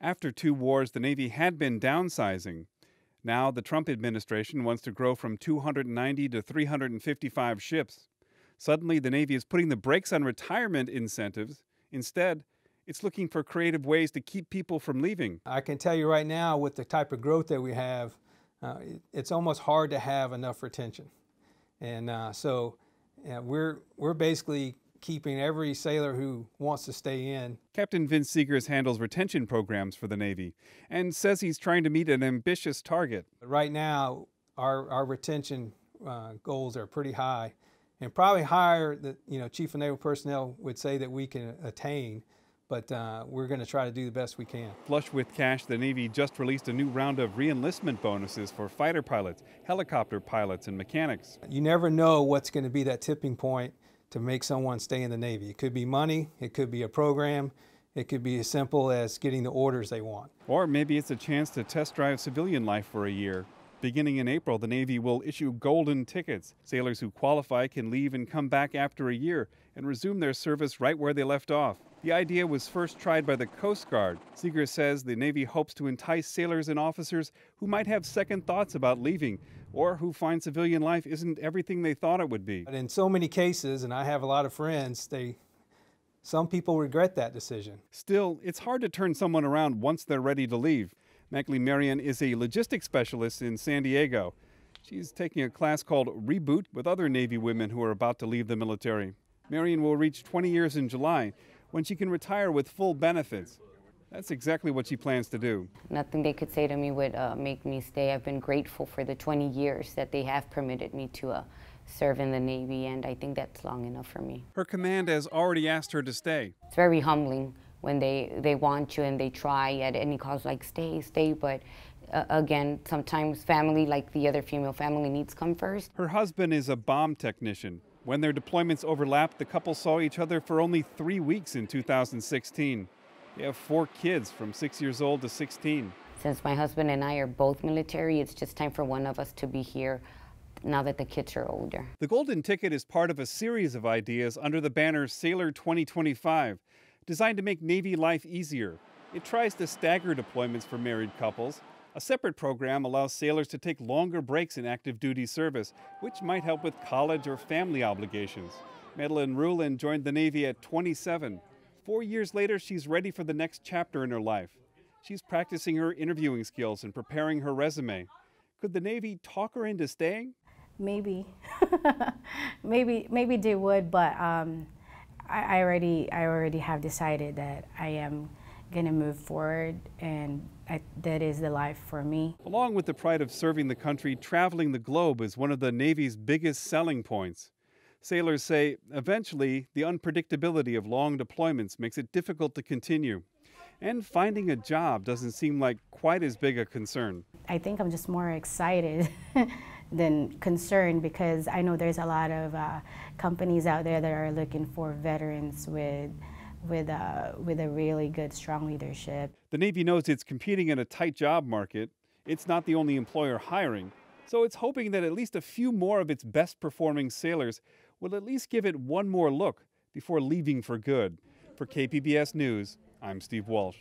After 2 wars, the Navy had been downsizing. Now the Trump administration wants to grow from 290 to 355 ships. Suddenly, the Navy is putting the brakes on retirement incentives. Instead, it's looking for creative ways to keep people from leaving. I can tell you right now, with the type of growth that we have, it's almost hard to have enough retention. And so we're basically keeping every sailor who wants to stay in. Captain Vince Seegers handles retention programs for the Navy and says he's trying to meet an ambitious target. Right now, our retention goals are pretty high, and probably higher that Chief of Naval Personnel would say that we can attain. But we're going to try to do the best we can. Flush with cash, the Navy just released a new round of re-enlistment bonuses for fighter pilots, helicopter pilots, and mechanics. You never know what's going to be that tipping point to make someone stay in the Navy. It could be money, it could be a program, it could be as simple as getting the orders they want. Or maybe it's a chance to test drive civilian life for a year. Beginning in April, the Navy will issue golden tickets. Sailors who qualify can leave and come back after a year and resume their service right where they left off. The idea was first tried by the Coast Guard. Seegers says the Navy hopes to entice sailors and officers who might have second thoughts about leaving or who find civilian life isn't everything they thought it would be. But in so many cases, and I have a lot of friends, some people regret that decision. Still, it's hard to turn someone around once they're ready to leave. Mackley Marion is a logistics specialist in San Diego. She's taking a class called Reboot with other Navy women who are about to leave the military. Marion will reach 20 years in July, when she can retire with full benefits. That's exactly what she plans to do. Nothing they could say to me would make me stay. I've been grateful for the 20 years that they have permitted me to serve in the Navy, and I think that's long enough for me. Her command has already asked her to stay. It's very humbling when they want you and they try at any cost, like stay, but again, sometimes family, like the other female family needs come first. Her husband is a bomb technician. When their deployments overlapped, the couple saw each other for only 3 weeks in 2016. They have 4 kids from 6 years old to 16. Since my husband and I are both military, it's just time for one of us to be here now that the kids are older. The Golden Ticket is part of a series of ideas under the banner Sailor 2025, designed to make Navy life easier. It tries to stagger deployments for married couples. A separate program allows sailors to take longer breaks in active duty service, which might help with college or family obligations. Madeline Rulin joined the Navy at 27. 4 years later, she's ready for the next chapter in her life. She's practicing her interviewing skills and preparing her resume. Could the Navy talk her into staying? Maybe. maybe they would, but I already have decided that I am going to move forward, and that is the life for me. Along with the pride of serving the country, traveling the globe is one of the Navy's biggest selling points. Sailors say eventually the unpredictability of long deployments makes it difficult to continue. And finding a job doesn't seem like quite as big a concern. I think I'm just more excited than concerned, because I know there's a lot of companies out there that are looking for veterans with a really good, strong leadership. The Navy knows it's competing in a tight job market. It's not the only employer hiring, so it's hoping that at least a few more of its best performing sailors will at least give it one more look before leaving for good. For KPBS News, I'm Steve Walsh.